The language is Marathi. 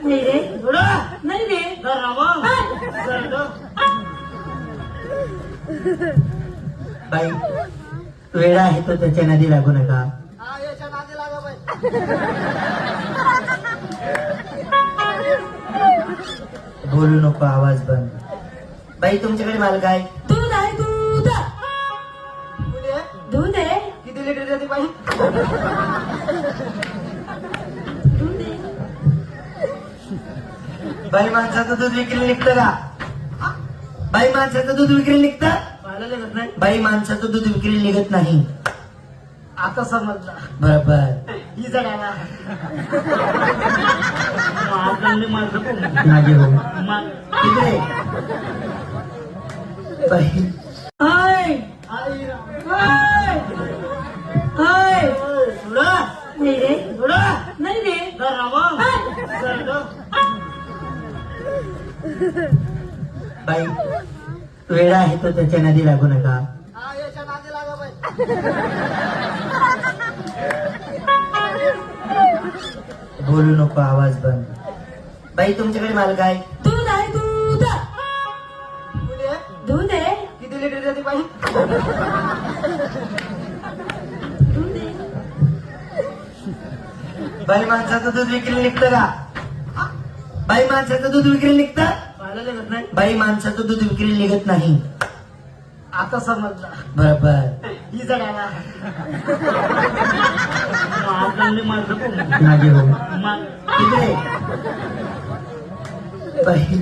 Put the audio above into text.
नाही रे, नाही रे. बाई वेळा आहे तो त्याच्या नदी लागू नका. बोलू नको, आवाज बंद. बाई तुमच्याकडे माल काय? दूध आहे, दूध. दूध आहे, किती लिटर देते बाई? दूध आहे. बाई माणसाचं दूध विक्री निघतं का? बाई माणसाचं दूध विक्री निघतं? बाई माणसाचं दूध विक्री निघत नाही. आता समजला. बरोबर. ही जगाला माझे हो तिकडे बाई हाय, हाय, हाय. नाही रे, नाही रे. बाई वेळा आहे तो त्याच्या नदी लागू नका. बोलू नको, आवाज बंद. बाई तुमच्याकडे माल काय? दूध आहे, दूध. दूध आहे, किती लिटर देते बाई? दूध आहे. बाई माणसाचं दूध विक्री निघतं का? बाई माणसाचं दूध विक्री निघतं? बाई माणसाचं दूध विक्री निघत नाही. आता समजला. बरोबर. ही जगाला माझे हो तिकडे बाई